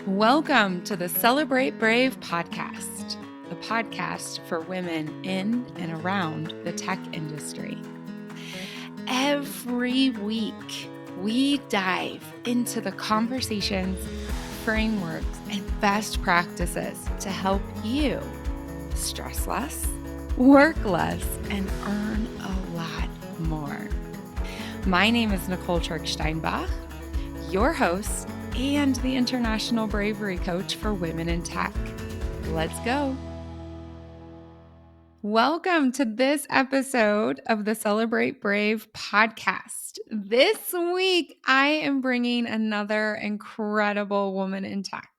Welcome to the Celebrate Brave podcast, the podcast for women in and around the tech industry. Every week, we dive into the conversations, frameworks, and best practices to help you stress less, work less, and earn a lot more. My name is Nicole Steinbach, your host and the International Bravery Coach for Women in Tech. Let's go. Welcome to this episode of the Celebrate Brave podcast. This week, I am bringing another incredible woman in tech,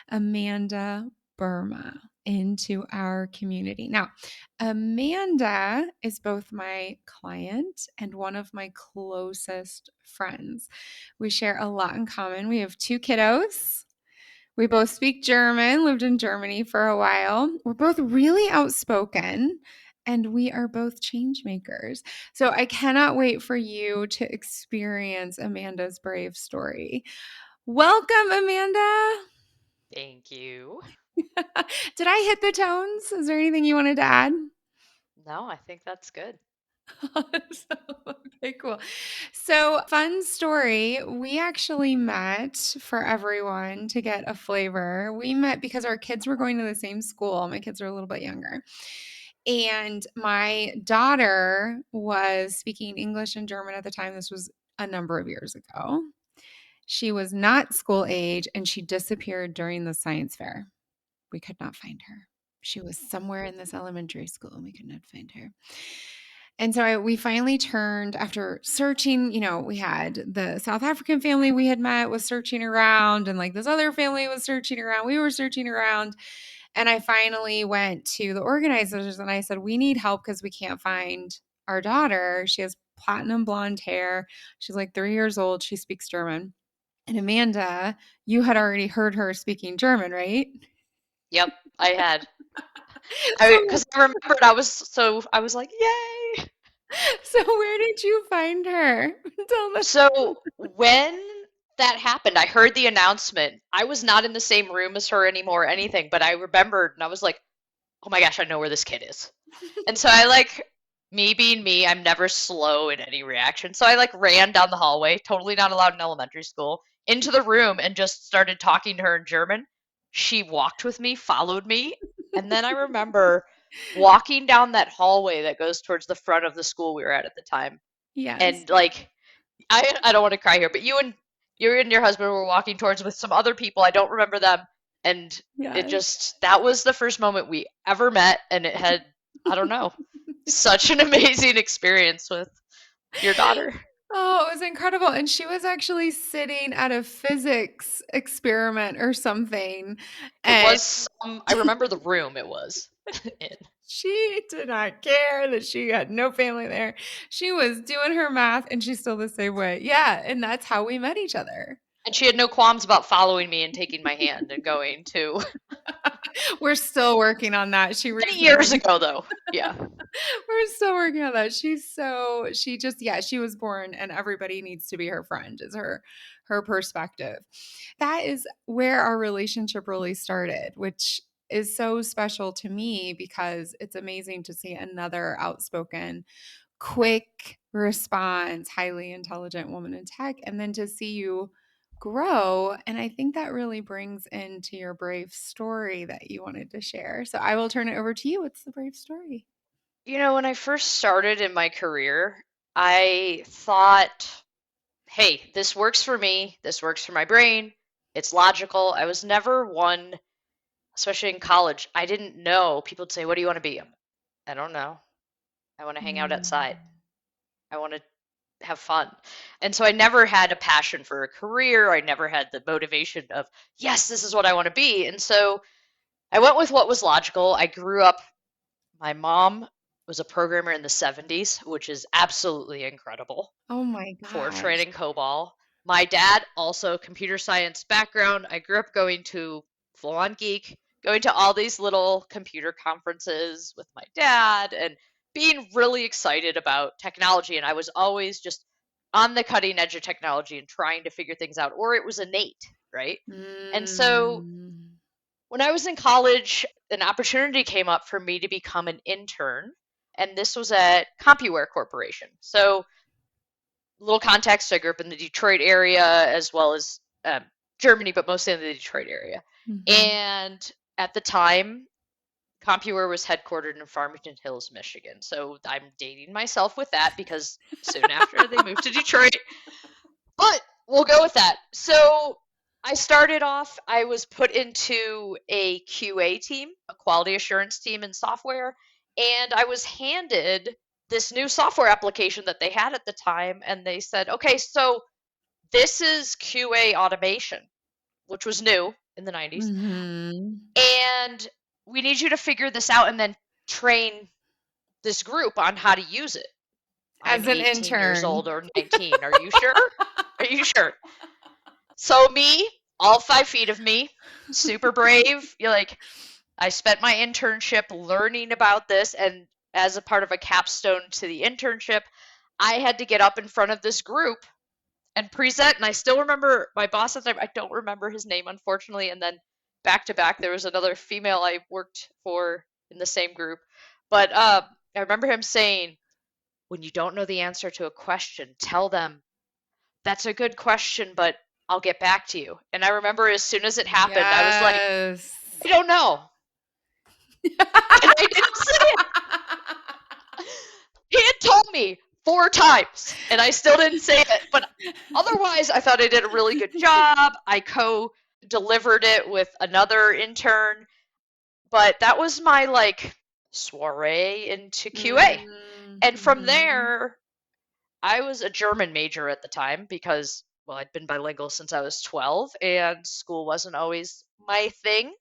Amanda Burma, into our community. Now, Amanda is both my client and one of my closest friends. We share a lot in common. We have 2 kiddos. We both speak German, lived in Germany for a while. We're both really outspoken, and we are both change makers. So I cannot wait for you to experience Amanda's brave story. Welcome, Amanda. Thank you. Did I hit the tones? Is there anything you wanted to add? No, I think that's good. Okay, cool. So, fun story. We actually met for everyone to get a flavor. We met because our kids were going to the same school. My kids are a little bit younger. And my daughter was speaking English and German at the time. This was a number of years ago. She was not school age and she disappeared during the science fair. We could not find her. She was somewhere in this elementary school and we could not find her. And so we finally turned after searching, we had the South African family we had met was searching around and like this other family was searching around. We were searching around. And I finally went to the organizers and I said, we need help because we can't find our daughter. She has platinum blonde hair. She's like 3 years old. She speaks German. And Amanda, you had already heard her speaking German, right? Yep, I had. So, Because I remembered I was like, yay! so where did you find her? Tell them. So when that happened, I heard the announcement. I was not in the same room as her anymore or anything, but I remembered and I was like, oh my gosh, I know where this kid is. And so me being me, I'm never slow in any reaction. So I ran down the hallway, totally not allowed in elementary school, into the room and just started talking to her in German. She walked with me, followed me, and then I remember walking down that hallway that goes towards the front of the school we were at the time. Yes. And I don't want to cry here, but you and your husband were walking towards with some other people. I don't remember them. And Yes. that was the first moment we ever met. And it had, I don't know, such an amazing experience with your daughter. Oh, it was incredible. And she was actually sitting at a physics experiment or something. It And was I remember the room it was in. she did not care that she had no family there. She was doing her math and she's still the same way. Yeah. And that's how we met each other. And she had no qualms about following me and taking my hand and going to. We're still working on that. She Many years ago, though. Yeah. We're still working on that. She was born and everybody needs to be her friend is her perspective. That is where our relationship really started, which is so special to me because it's amazing to see another outspoken, quick response, highly intelligent woman in tech, and then to see you grow. And I think that really brings into your brave story that you wanted to share. So I will turn it over to you. What's the brave story? When I first started in my career, I thought, hey, this works for me. This works for my brain. It's logical. I was never one, especially in college. I didn't know. People would say, what do you want to be? I don't know. I want to hang out outside. I want to have fun. And so I never had a passion for a career. I never had the motivation of, yes, this is what I want to be. And so I went with what was logical. I grew up, my mom was a programmer in the 70s, which is absolutely incredible Oh my for gosh. training COBOL. My dad, also computer science background. I grew up going to Full On Geek, going to all these little computer conferences with my dad and being really excited about technology. And I was always just on the cutting edge of technology and trying to figure things out, or it was innate. right? And so Mm. when I was in college, an opportunity came up for me to become an intern, and this was at CompuWare Corporation. So, little context, I grew up in the Detroit area as well as Germany, but mostly in the Detroit area. Mhm. And at the time, CompuWare was headquartered in Farmington Hills, Michigan. So I'm dating myself with that because soon after they moved to Detroit. But we'll go with that. So I started off, I was put into a QA team, a quality assurance team in software, and I was handed this new software application that they had at the time. And they said, okay, so this is QA automation, which was new in the 90s. Mhm. And we need you to figure this out and then train this group on how to use it. I'm As an 18 years intern. old or 19. Are you sure? Are you sure? So me, all 5 feet of me, super brave. You're like, I spent my internship learning about this, and as a part of a capstone to the internship, I had to get up in front of this group and present. And I still remember my boss at the time. I don't remember his name, unfortunately. And then back to back, there was another female I worked for in the same group. But I remember him saying, when you don't know the answer to a question, tell them that's a good question, but I'll get back to you. And I remember as soon as it happened, I was like, Yes. I don't know. And I didn't say it. He had told me 4 times, and I still didn't say it. But otherwise, I thought I did a really good job. I co-delivered it with another intern, but that was my like soiree into QA. Mm, And from mhm. there, I was a German major at the time because, well, I'd been bilingual since I was 12, and school wasn't always my thing.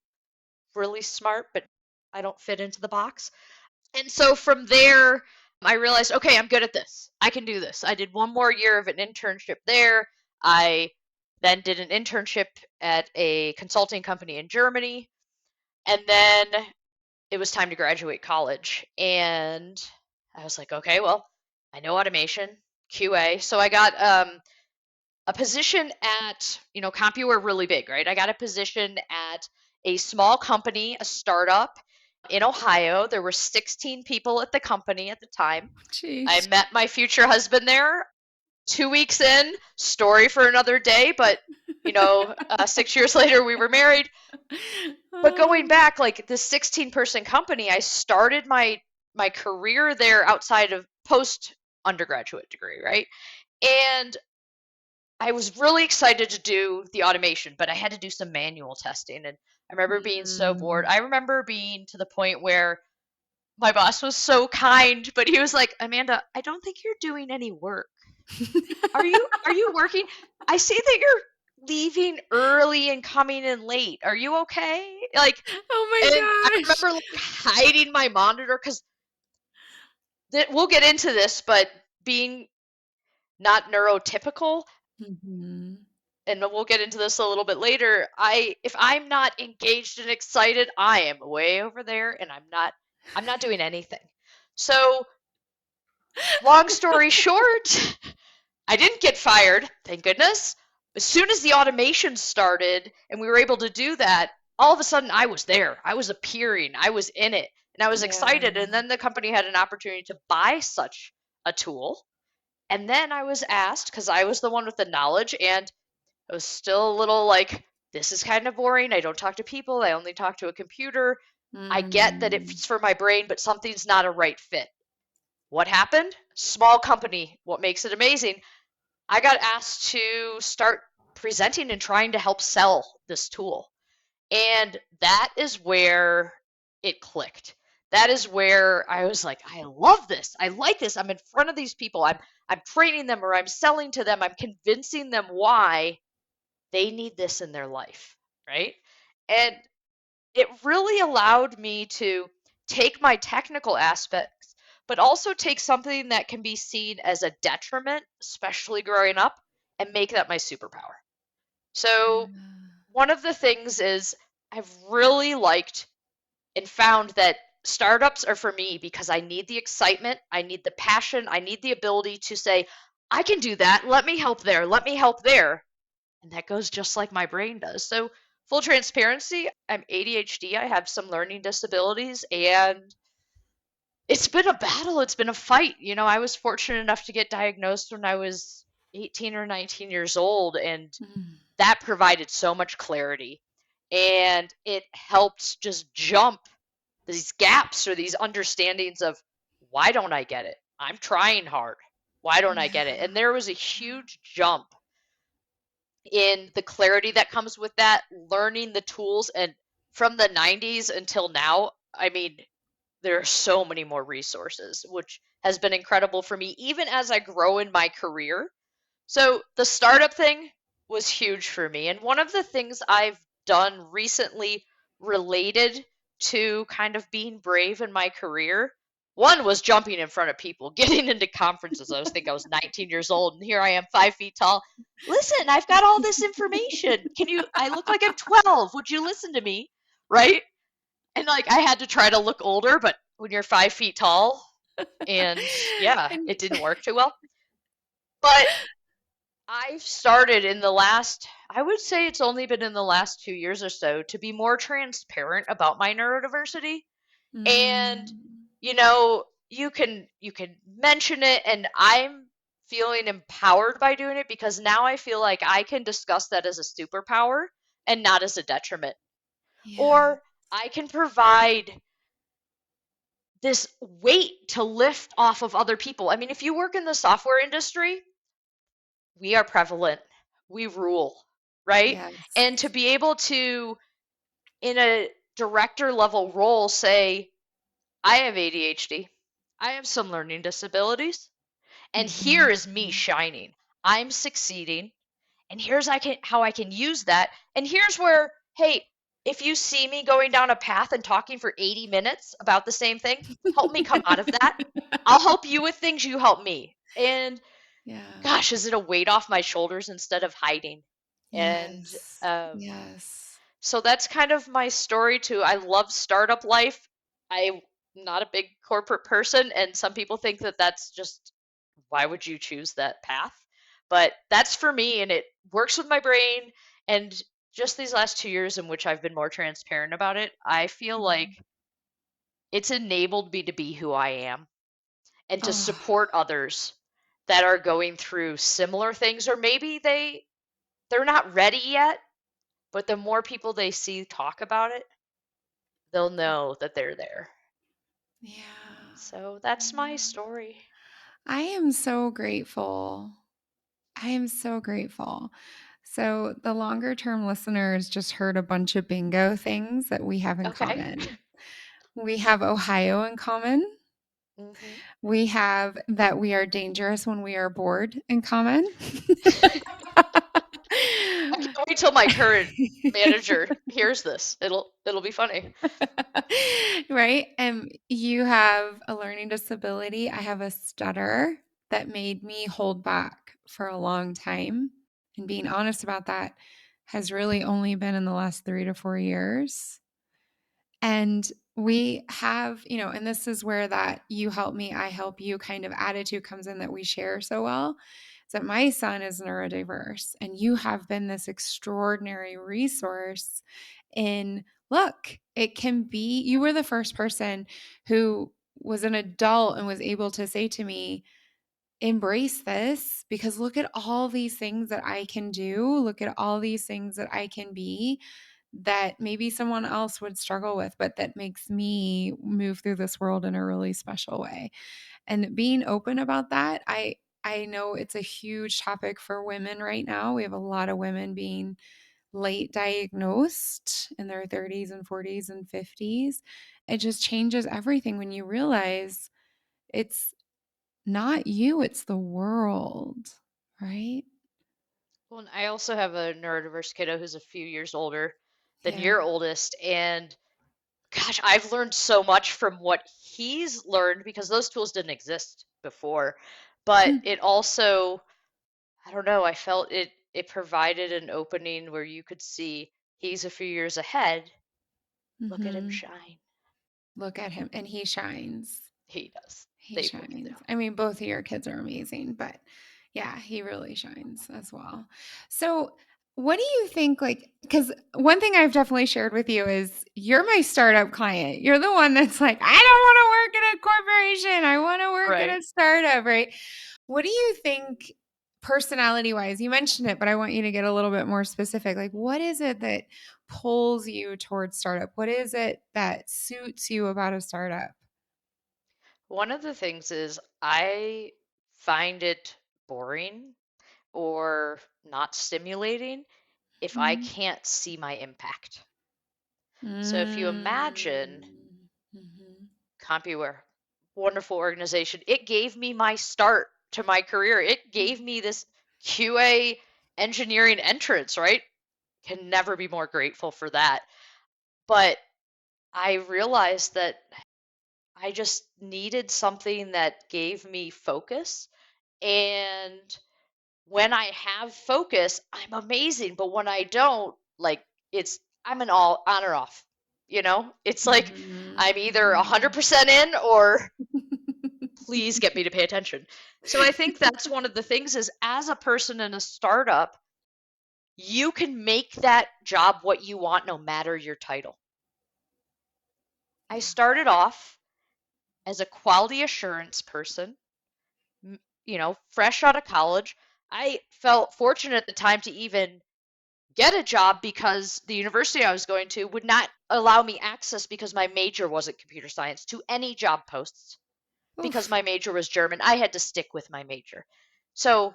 Really smart, but I don't fit into the box. And so from there, I realized, okay, I'm good at this. I can do this. I did one more year of an internship there. I then did an internship at a consulting company in Germany. And then it was time to graduate college. And I was like, okay, well, I know automation, QA. So I got a position at, CompuWare really big, right? I got a position at a small company, a startup in Ohio. There were 16 people at the company at the time. I Jeez. met my future husband there 2 weeks in, story for another day, but 6 years later we were married. But going Oh. back, like this 16-person company, I started my career there outside of post undergraduate degree, right? And I was really excited to do the automation, but I had to do some manual testing. And I remember being so bored. Mm. I remember being to the point where my boss was so kind, but he was like, Amanda, I don't think you're doing any work. Are you working? I see that you're leaving early and coming in late. Are you okay? Like, Oh and I my gosh. remember like hiding my monitor because we'll get into this, but being not neurotypical, Mhm. and we'll get into this a little bit later. If I'm not engaged and excited, I am way over there and I'm not doing anything. So, long story short, I didn't get fired, thank goodness. As soon as the automation started and we were able to do that, all of a sudden I was there. I was appearing, I was in it, and I was Yeah. excited. And then the company had an opportunity to buy such a tool. And then I was asked, because I was the one with the knowledge, and I was still a little like, this is kind of boring. I don't talk to people. I only talk to a computer. I get that Mm. it's for my brain, but something's not a right fit. What happened? Small company. What makes it amazing? I got asked to start presenting and trying to help sell this tool. And that is where it clicked. That is where I was like, I love this. I like this. I'm in front of these people. I'm training them or I'm selling to them. I'm convincing them why they need this in their life, right? And it really allowed me to take my technical aspects, but also take something that can be seen as a detriment, especially growing up, and make that my superpower. So, Yeah. one of the things is I've really liked and found that startups are for me because I need the excitement, I need the passion, I need the ability to say, I can do that. Let me help there. Let me help there. And that goes just like my brain does. So, full transparency, I'm ADHD. I have some learning disabilities, and it's been a battle. It's been a fight. I was fortunate enough to get diagnosed when I was 18 or 19 years old, and Mm. that provided so much clarity. And it helped just jump these gaps or these understandings of, why don't I get it? I'm trying hard. Why don't I Yeah. get it? And there was a huge jump in the clarity that comes with that, learning the tools. And from the 90s until now, I mean, there are so many more resources, which has been incredible for me, even as I grow in my career. So the startup thing was huge for me. And one of the things I've done recently related to kind of being brave in my career, one was jumping in front of people, getting into conferences. I was 19 years old, and here I am, 5 feet tall. Listen, I've got all this information. I look like I'm 12. Would you listen to me? Right? And like, I had to try to look older, but when you're 5 feet tall, and yeah, And it didn't work too well. But I've started in the last, I would say it's only been in the last 2 years or so, to be more transparent about my neurodiversity. And, mm, you can mention it, and I'm feeling empowered by doing it, because now I feel like I can discuss that as a superpower and not as a detriment. yeah. Or I can provide this weight to lift off of other people. I mean, if you work in the software industry, we are prevalent, we rule, right? Yes. And to be able to, in a director level role, say, I have ADHD, I have some learning disabilities, and here Mhm. is me shining. I'm succeeding, and here's how I can use that. And here's where, hey, if you see me going down a path and talking for 80 minutes about the same thing, help me come out of that. I'll help you with things, you help me. And Yeah. gosh, is it a weight off my shoulders instead of hiding? And Yes. Yes. so that's kind of my story too. I love startup life. I'm not a big corporate person, and some people think that that's just, why would you choose that path? But that's for me, and it works with my brain. And just these last 2 years in which I've been more transparent about it, I feel like Mhm. it's enabled me to be who I am and to Oh, support others that are going through similar things, or maybe they're not ready yet, but the more people they see talk about it, they'll know that they're there. yeah. So that's my Yeah. story. I am so grateful. I am so grateful. So, the longer term listeners just heard a bunch of bingo things that we have in Okay. common. We have Ohio in common. Hmm. We have that we are dangerous when we are bored in common. I can't wait till my current manager hears this. It'll be funny. Right? And you have a learning disability. I have a stutter that made me hold back for a long time. And being honest about that has really only been in the last 3 to 4 years. And we have, and this is where that you help me, I help you kind of attitude comes in that we share so well. Is that my son is neurodiverse, and you have been this extraordinary resource in look, it can be, you were the first person who was an adult and was able to say to me, embrace this because look at all these things that I can do. Look at all these things that I can be that maybe someone else would struggle with, but that makes me move through this world in a really special way. And being open about that, I know it's a huge topic for women right now. We have a lot of women being late diagnosed in their 30s and 40s and 50s. It just changes everything when you realize it's not you, it's the world, right? Well, and I also have a neurodiverse kiddo who's a few years older than Yeah. your oldest. And gosh, I've learned so much from what he's learned, because those tools didn't exist before. But it also, I don't know, I felt it provided an opening where you could see he's a few years ahead. Look at him Mhm. shine. Look at him, and he shines. He does. He They both do. shines. I mean, both of your kids are amazing, but yeah, he really shines as well. So, what do you think, like, because one thing I've definitely shared with you is you're my startup client. You're the one that's like, I don't want to work at a corporation. I want to work at Right. a startup, right? What do you think personality wise? You mentioned it, but I want you to get a little bit more specific. Like, what is it that pulls you towards startup? What is it that suits you about a startup? One of the things is I find it boring or not stimulating if I Mhm. can't see my impact. So if you imagine Mm. Mhm. CompuWare, wonderful organization, it gave me my start to my career. It gave me this QA engineering entrance, right? Can never be more grateful for that. But I realized that I just needed something that gave me focus. And when I have focus, I'm amazing. But when I don't, like, it's, I'm an all on or off. It's like Mhm. I'm either Mhm. 100% in or please get me to pay attention. So I think that's one of the things is as a person in a startup, you can make that job what you want no matter your title. I Yeah. started off as a quality assurance person, fresh out of college. I felt fortunate at the time to even get a job because the university I was going to would not allow me access because my major wasn't computer science to any job posts because Oof. my major was German. I had to stick with my major. So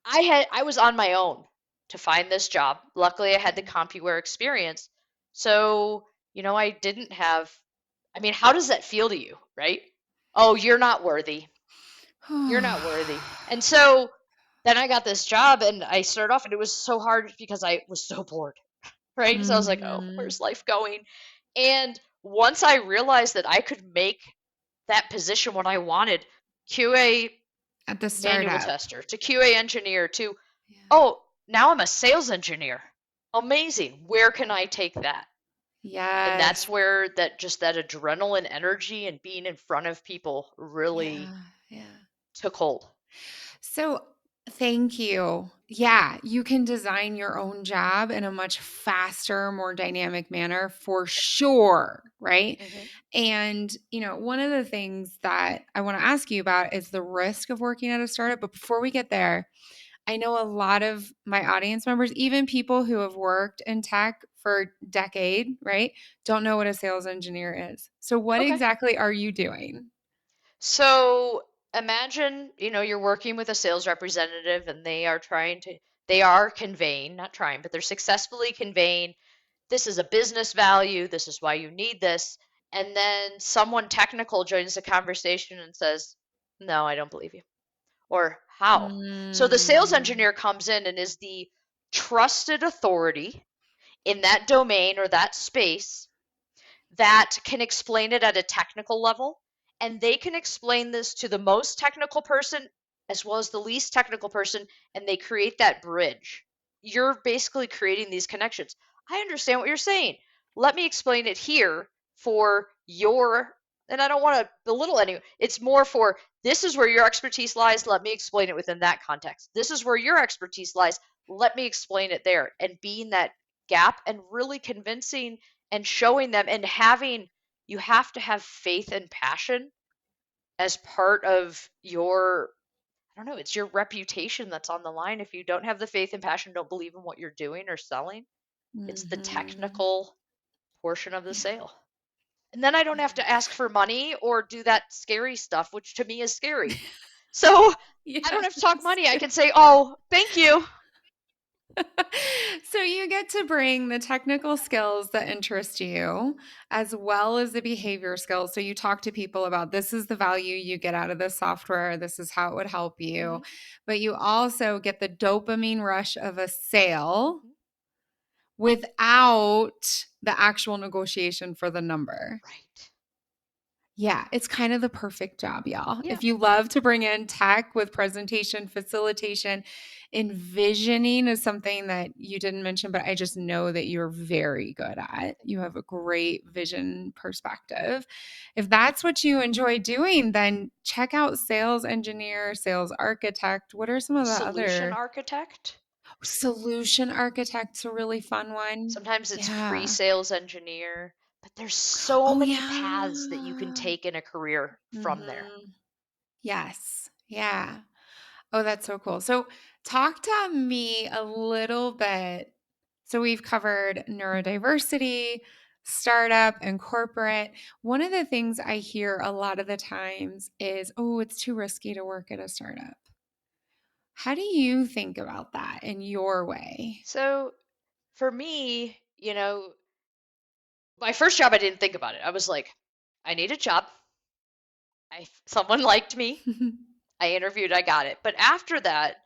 I was on my own to find this job. Luckily I had the CompuWare experience. So, I didn't have I mean, how does that feel to you, right? Oh, you're not worthy. You're not worthy. And so then I got this job and I started off and it was so hard because I was so bored, right? So I was like, oh, Mhm. where's life going? And once I realized that I could make that position what I wanted, QA At the manual startup. tester to QA engineer to, Yeah. oh, now I'm a sales engineer. Amazing. Where can I take that? And that's Yes. where that adrenaline energy and being in front of people really Yeah. Yeah. took hold. So, thank you. Yeah, you can design your own job in a much faster, more dynamic manner for sure, right? Hmm. And, one of the things that I want to ask you about is the risk of working at a startup. But before we get there, I know a lot of my audience members, even people who have worked in tech for decade, right, don't know what a sales engineer is. So what Okay. exactly are you doing? So imagine, you're working with a sales representative and they are conveying, not trying, but they're successfully conveying, this is a business value, this is why you need this. And then someone technical joins the conversation and says, no, I don't believe you. Or how? So the sales Mm. engineer comes in and is the trusted authority in that domain or that space that can explain it at a technical level, and they can explain this to the most technical person as well as the least technical person, and they create that bridge. You're basically creating these connections. I understand what you're saying. Let me explain it here for your, and I don't want to belittle anyone. It's more for this is where your expertise lies. Let me explain it within that context. This is where your expertise lies. Let me explain it there. And being that gap and really convincing and showing them and having you have to have faith and passion as part of your, I don't know, it's your reputation that's on the line. If you don't have the faith and passion, don't believe in what you're doing or selling, it's the Mhm. technical portion of the Yeah. sale. And then I don't have to Yes. ask for money or do that scary stuff, which to me is scary. So I don't have to talk Yes. money. I can say, oh, thank you. So you get to bring the technical skills that interest you as well as the behavior skills. So you talk to people about this is the value you get out of this software, this is how it would help you. Hmm. But you also get the dopamine rush of a sale Hmm. without the actual negotiation for the number. Right. Yeah, it's kind of the perfect job, y'all. Yeah. If you love to bring in tech with presentation, facilitation, envisioning is something that you didn't mention, but I just know that you're very good at. You have a great vision perspective. If that's what you enjoy doing, then check out sales engineer, sales architect. What are some of the Solution other architect. Solution architect's a really fun one. Sometimes it's Yeah. pre-sales engineer, but there's so Oh, many paths that you can yeah. take in a career from there. Mhm. Yes. Yeah. Oh, that's so cool. So, talk to me a little bit. So, we've covered neurodiversity, startup, and corporate. One of the things I hear a lot of the times is, oh, it's too risky to work at a startup. How do you think about that in your way? So for me, my first job, I didn't think about it. I was like, I need a job. Someone liked me. I interviewed, I got it. But after that,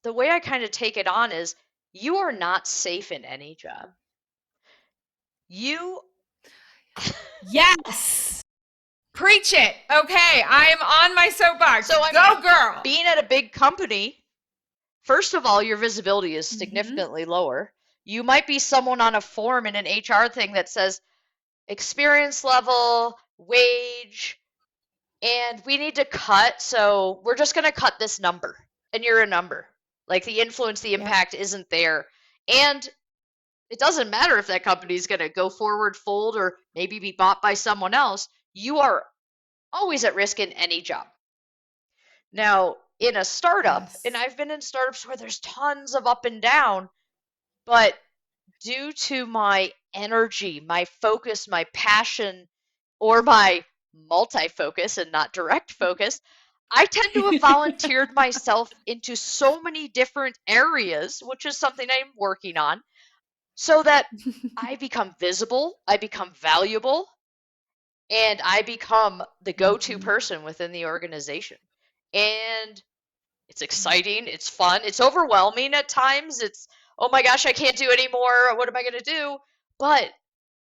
the way I kind of take it on is you are not safe in any job. You Yes. Preach it. Okay, I am on my soapbox. So I mean, Go, girl. being at a big company, first of all, your visibility is Hmm. significantly lower. You might be someone on a form in an HR thing that says experience level, wage, and we need to cut, so we're just going to cut this number. And you're a number. Like the influence, the Yep. impact isn't there. And it doesn't matter if that company is going to go forward, fold, or maybe be bought by someone else. You are always at risk in any job. Now, in a startup, and Yes. I've been in startups where there's tons of up and down, but due to my energy, my focus, my passion, or my multi focus and not direct focus, I tend to have volunteered myself into so many different areas, which is something I'm working on, so that I become visible, I become valuable, and I become the go to Mhm. person within the organization. And it's Yeah. exciting, it's fun, it's overwhelming at times. It's, oh my gosh, I can't do anymore. What am I going to do? But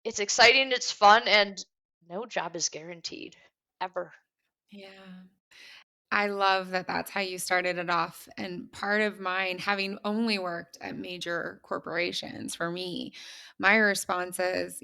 it's exciting, it's fun, and no job is guaranteed ever. Yeah. I love that that's how you started it off. And part of mine, having only worked at major corporations, for me, my response is,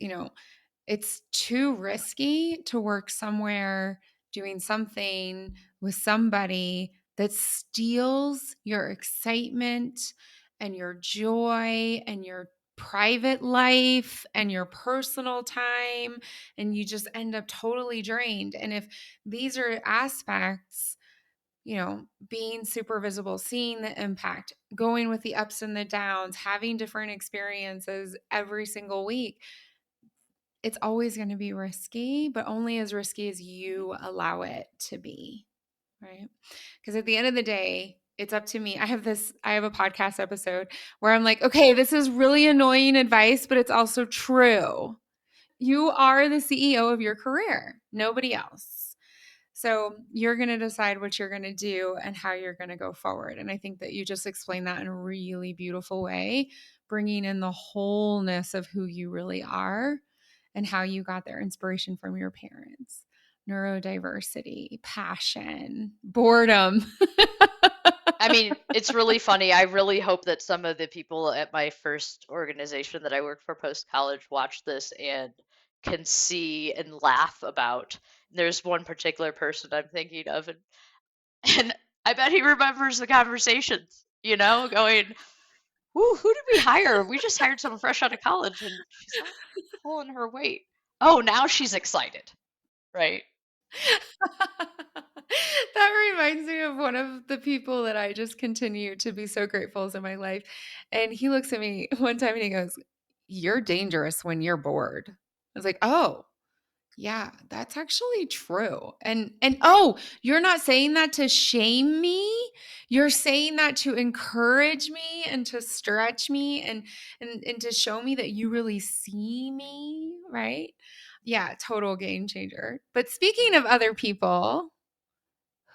it's too risky to work somewhere doing something with somebody that steals your excitement and your joy and your private life and your personal time, and you just end up totally drained. And if these are aspects, being super visible, seeing the impact, going with the ups and the downs, having different experiences every single week, it's always going to be risky, but only as risky as you allow it to be, right? Because at the end of the day, it's up to me. I have a podcast episode where I'm like, okay, this is really annoying advice, but it's also true. You are the CEO of your career, nobody else. So you're going to decide what you're going to do and how you're going to go forward. And I think that you just explained that in a really beautiful way, bringing in the wholeness of who you really are and how you got their inspiration from your parents. Neurodiversity, passion, boredom. I mean, it's really funny. I really hope that some of the people at my first organization that I worked for post college watch this and can see and laugh about. There's one particular person I'm thinking of, and I bet he remembers the conversations, going, who did we hire? We just hired someone fresh out of college, and she's not pulling her weight. Oh, now she's excited, right? That reminds me of one of the people that I just continue to be so grateful is in my life. And he looks at me one time and he goes, "You're dangerous when you're bored." I was like, "Oh, yeah, that's actually true." And oh, you're not saying that to shame me. You're saying that to encourage me and to stretch me and to show me that you really see me, right? Yeah, total game changer. But speaking of other people,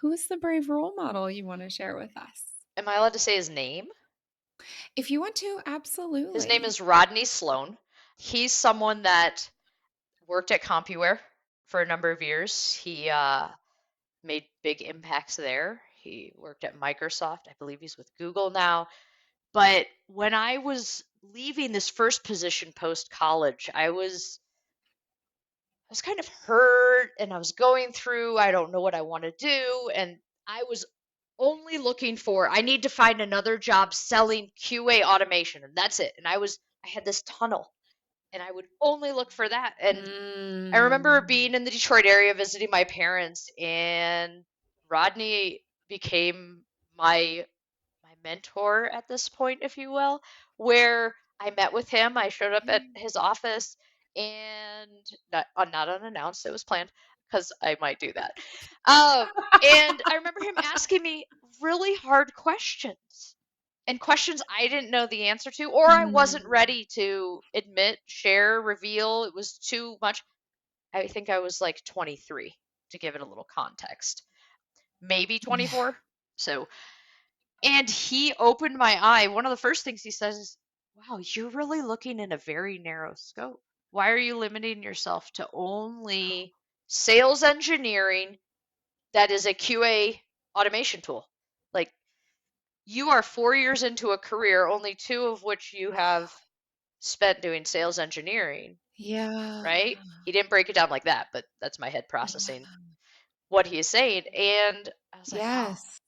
who's the brave role model you want to share with us? Am I allowed to say his name? If you want to, His name absolutely. is Rodney Sloan. He's someone that worked at CompuWare for a number of years. He made big impacts there. He worked at Microsoft. I believe he's with Google now. But when I was leaving this first position post college, I was kind of hurt and I was going through, I don't know what I want to do. And I was only looking for, I need to find another job selling QA automation, and that's it. And I had this tunnel, and I would only look for that. And I remember Mm. being in the Detroit area visiting my parents, and Rodney became my mentor at this point, if you will, where I met with him. I showed up at his office, and not unannounced, it was planned because I might do that. Um, and I remember him asking me really hard questions and questions I didn't know the answer to, or I wasn't Mm. ready to admit, share, reveal. It was too much. I think I was like 23 to give it a little context, maybe Yeah. 24. So, and he opened my eye. One of the first things he says is, "Wow, you're really looking in a very narrow scope. Why are you limiting yourself to only sales engineering that is a QA automation tool? Like, you are 4 years into a career, only two of which you have spent doing sales engineering, Yeah. right?" He didn't break it down like that, but that's my head processing Yeah. what he is saying. And I was like, oh, Yes.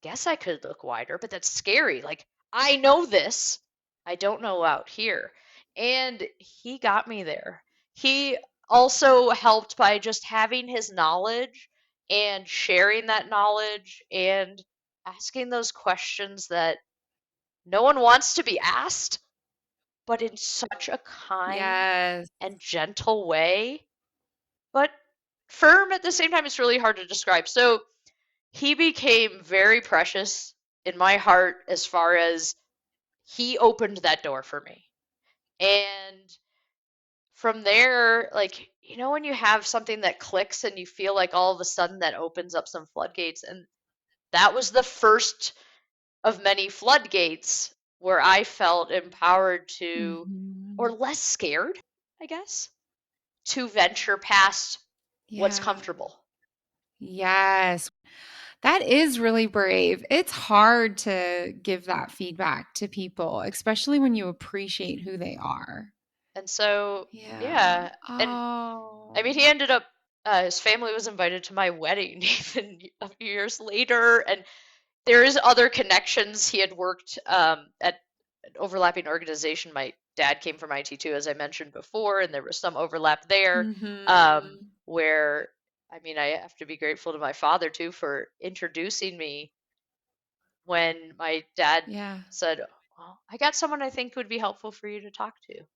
guess I could look wider, but that's scary. Like, I know this, I don't know out here. And he got me there. He also helped by just having his knowledge and sharing that knowledge and asking those questions that no one wants to be asked, but in such a kind Yes. and gentle way, but firm at the same time. It's really hard to describe. So he became very precious in my heart as far as he opened that door for me. And from there, like, when you have something that clicks and you feel like all of a sudden that opens up some floodgates. And that was the first of many floodgates where I felt empowered to, or Mhm. less scared, I guess, to venture past what's Yeah. comfortable. Yes. That is really brave. It's hard to give that feedback to people, especially when you appreciate who they are. And so, Yeah. yeah. And I mean, Oh. he ended up, his family was invited to my wedding even a few years later. And there is other connections. He had worked at an overlapping organization. My dad came from IT too, as I mentioned before, and there was some overlap there, Mhm. where, I mean, I have to be grateful to my father too for introducing me when my dad Yeah. said, "Well, I got someone I think would be helpful for you to talk to,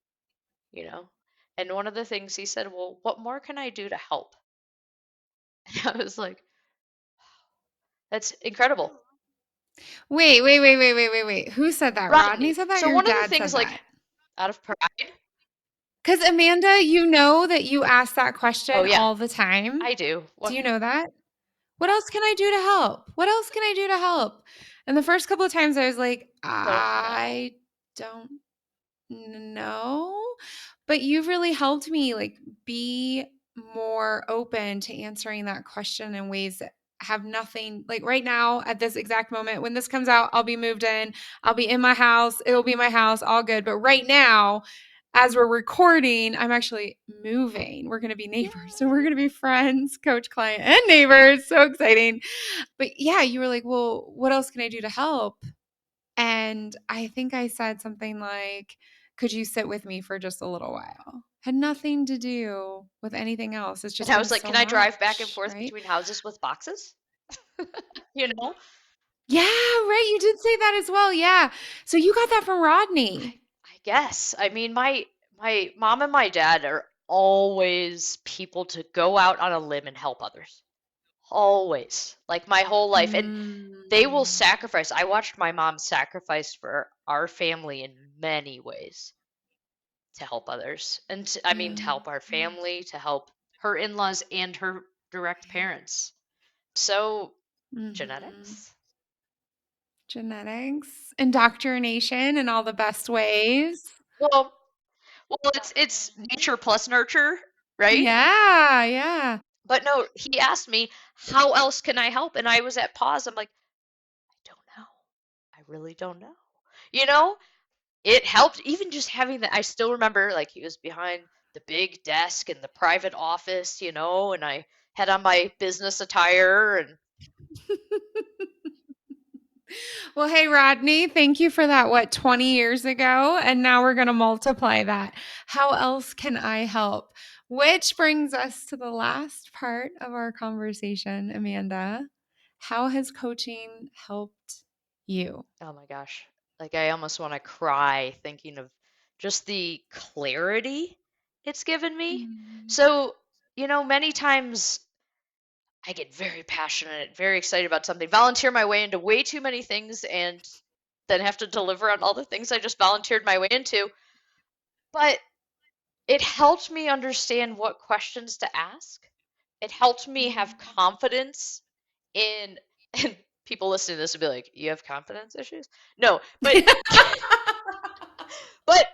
you know?" And one of the things he said, "Well, what more can I do to help?" And I was like, "That's incredible." Wait. Who said that? Rodney Rodney. said that? So Your one of the dad things, said like, that? out of pride. Because Amanda, you know that you ask that Oh question yeah, all the time. I do. Do What? you know that? What else can I do to help? What else can I do to help? And the first couple of times I was like, Don't know. I don't know. But you've really helped me like be more open to answering that question in ways that have nothing like right now at this exact moment when this comes out, I'll be moved in, I'll be in my house, it'll be my house, all good. But right now, as we're recording, I'm actually moving. We're going to be neighbors. So we're Yay. going to be friends, coach, client, and neighbors. So exciting. But yeah, you were like, well, what else can I do to help? And I think I said something like, could you sit with me for just a little while? Had nothing to do with anything else. It's And just I been was like, so "Can I drive back and much, forth right? between houses with boxes?" You know? Yeah, right. You did say that as well. Yeah. So you got that from I Rodney. I guess. I mean, my mom and my dad are always people to go out on a limb and help others. Always. Like my whole life. And they will Mm, sacrifice. I watched my mom sacrifice for our family in many ways to help others. And I mean, to yeah. help our family, to help her in-laws and her direct parents. So, Mm-hmm. genetics? Genetics, indoctrination in all the best ways. Well, it's nature plus nurture, right? Yeah, yeah. But no, he asked me, "How else can I help?" And I was at pause. I'm like, "I don't know. I really don't know." You know, it helped even just having that. I still remember, like, he was behind the big desk in the private office, and I had on my business attire, and Well, hey, Rodney, thank you for that, 20 years ago? And now we're going to multiply that. How else can I help? Which brings us to the last part of our conversation, Amanda. How has coaching helped you? Oh my gosh. Like I almost want to cry thinking of just the clarity it's given me. Mm. So, many times I get very passionate, very excited about something, volunteer my way into way too many things, and then have to deliver on all the things I just volunteered my way into. But it helped me understand what questions to ask. It helped me have Mm. confidence in, and people listening to this would be like, "You have confidence issues?" No, but but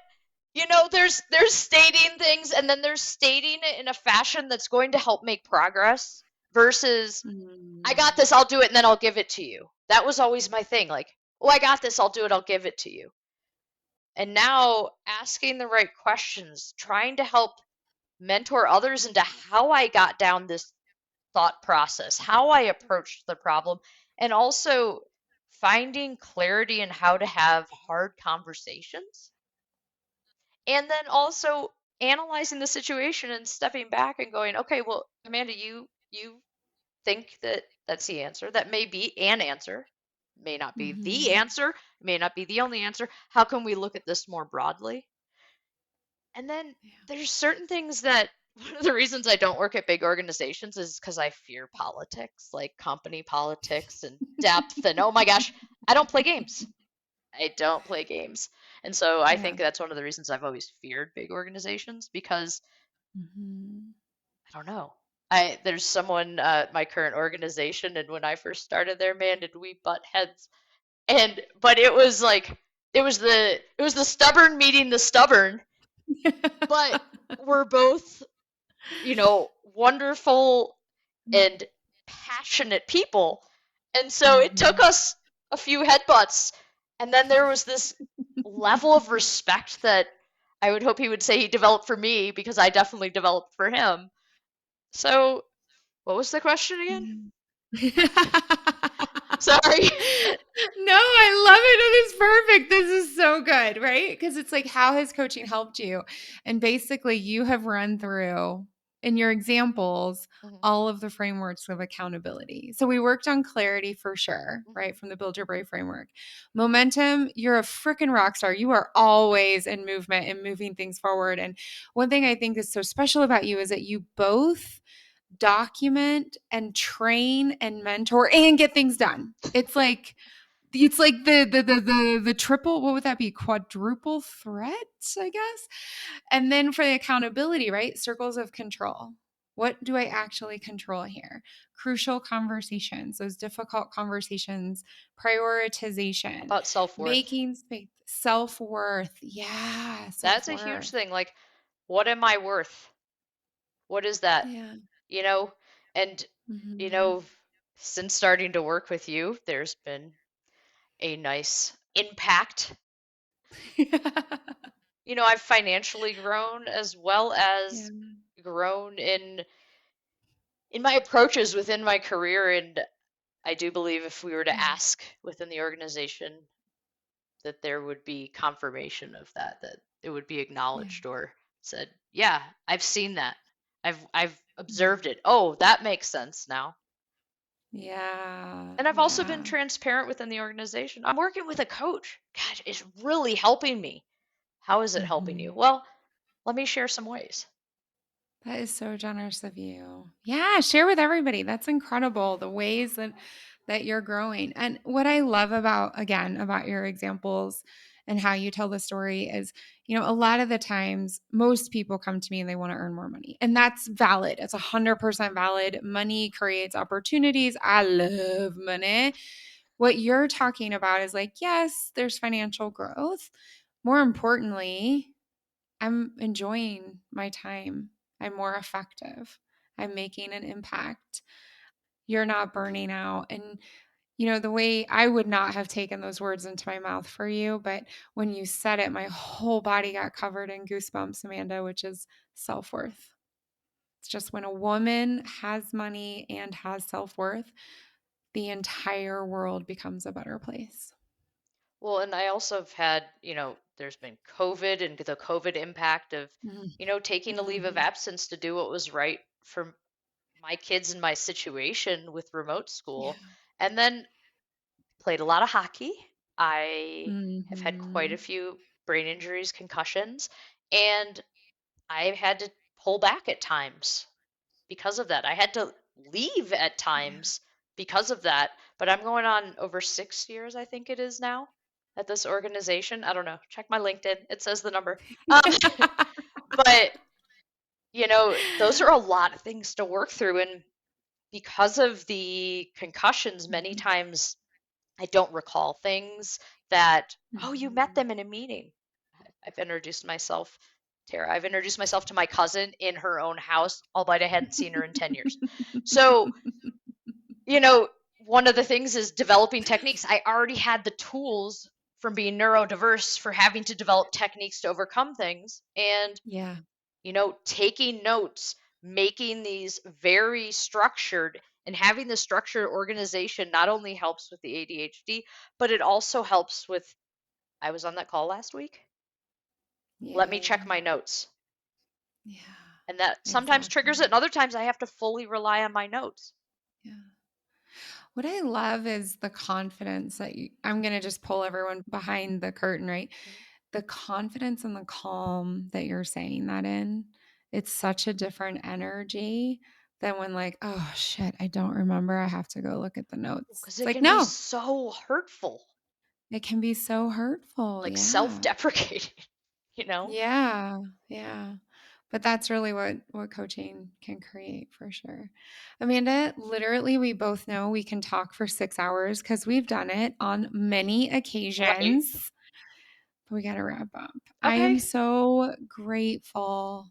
there's stating things, and then there's stating it in a fashion that's going to help make progress versus I got Mm. this, I'll do it, and then I'll give it to you. That was always my thing. Like, oh, I got this, I'll do it, I'll give it to you. And now asking the right questions, trying to help mentor others into how I got down this thought process, how I approached the problem, and also finding clarity in how to have hard conversations. And then also analyzing the situation and stepping back and going, okay, well, Amanda, you think that that's the answer. That may be an answer, may not be the Mhm. answer, may not be the only answer. How can we look at this more broadly? And then Yeah. there's certain things that one of the reasons I don't work at big organizations is because I fear politics, like company politics and depth. And oh my gosh, I don't play games. I don't play games. And so I Yeah. think that's one of the reasons I've always feared big organizations because Mhm. I don't know. There's someone at my current organization, and when I first started there, man, did we butt heads. And but it was the stubborn meeting the stubborn, but we're both, wonderful and passionate people. And so it took Mhm. us a few headbutts. And then there was this level of respect that I would hope he would say he developed for me because I definitely developed for him. So, what was the question again? Mm. Sorry. No, I love it. It is perfect. This is so good, right? Because it's like, how has coaching helped you? And basically, you have run through in your examples Mhm, all of the frameworks of accountability. So we worked on clarity for sure, mhm, right? From the Build Your Brave framework. Momentum, you're a freaking rock star. You are always in movement and moving things forward. And one thing I think is so special about you is that you both document and train and mentor and get things done. It's like the triple, what would that be? Quadruple threat, I guess. And then for the accountability, right? Circles of control. What do I actually control here? Crucial conversations, those difficult conversations, prioritization, about self-worth. making space, self-worth. Yeah, That's a huge self-worth. thing. Like, what am I worth? What is that? Yeah. You know? And, you Mhm. know, since starting to work with you, there's been a nice impact. I've financially grown as well Yeah. as grown in my approaches within my career, and I do believe if we were to Yeah. ask within the organization that there would be confirmation of that it would be Yeah. acknowledged or said, "Yeah, I've seen that. I've Yeah. observed it. Oh, that makes sense now." Yeah. And I've also been Yeah. transparent within the organization. I'm working with a coach. God, it's really helping me. How is it helping you? Mhm. Well, let me share some ways. That is so generous of you. Yeah, share with everybody. That's incredible. The ways that you're growing. And what I love about again about your examples and how you tell the story is, a lot of the times most people come to me and they want to earn more money. And that's valid. It's 100% valid. Money creates opportunities. I love money. What you're talking about is like, yes, there's financial growth. More importantly, I'm enjoying my time. I'm more effective. I'm making an impact. You're not burning out. And, the way I would not have taken those words into my mouth for you, but when you said it, my whole body got covered in goosebumps, Amanda, which is self worth. It's just when a woman has money and has self worth, the entire world becomes a better place. Well, and I also have had, there's been COVID and the COVID impact of, Mm. taking a leave of Mhm. absence to do what was right for my kids and my situation with remote Yeah. school. And then played a lot of hockey. I have had quite a Mhm. few brain injuries, concussions, and I had to pull back at times because of that. I had to leave at Yeah. times because of that. But I'm going on over 6 years, I think it is now, at this organization. I don't know. Check my LinkedIn. It says the number. Um, but, those are a lot of things to work through. And because of the concussions, many Mhm. times I don't recall things that, oh, you met Mhm. them in a meeting. I've introduced myself, Tara. I've introduced myself to my cousin in her own house, albeit I hadn't seen her in 10 years. So, you know, one of the things is developing techniques. I already had the tools from being neurodiverse for having to develop techniques to overcome things. And, Yeah. taking notes, making these very structured, and having the structured organization not only helps with the ADHD, but it also helps with, I was on that call last week. Let me Yeah. check my notes. Yeah. And that sometimes triggers it, and Exactly. other times I have to fully rely on my notes. Yeah. What I love is the confidence that I'm going to just pull everyone behind the curtain, right? Mhm. The confidence and the calm that you're saying that in, it's such a different energy than when, like, oh shit, I don't remember. I have to go look at the notes. Because It's it like, can be no, so hurtful, it can be so hurtful. like Yeah. self-deprecating, you know? Yeah. Yeah. But that's really what coaching can create for sure. Amanda, literally, we both know we can talk for 6 hours because we've done it on many Right. occasions. But we got to wrap up. I am Okay. so grateful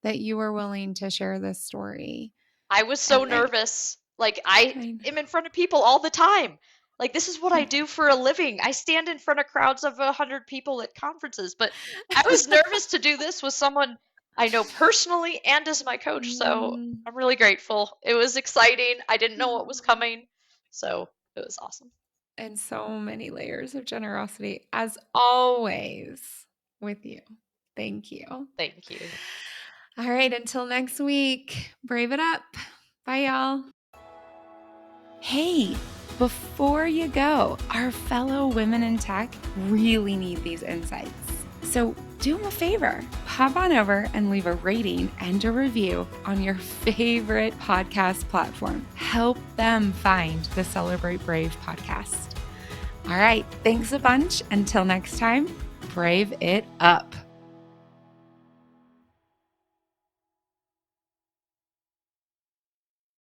that you were willing to share this story. I was so And that nervous. Like, I I am in front of people all the time. Like, this is what I know. do for a living. I stand in front of crowds of 100 people at conferences, but I was nervous to do this with someone I know personally and as my coach. So Mm, I'm really grateful. It was exciting. I didn't know what was coming. So it was awesome. and so many layers of generosity, as always, with you. Thank you. Thank you. All right, until next week, brave it up. Bye, y'all. Hey, before you go, our fellow women in tech really need these insights. So do them a favor, hop on over and leave a rating and a review on your favorite podcast platform. Help them find the Celebrate Brave podcast. All right, thanks a bunch. Until next time, brave it up.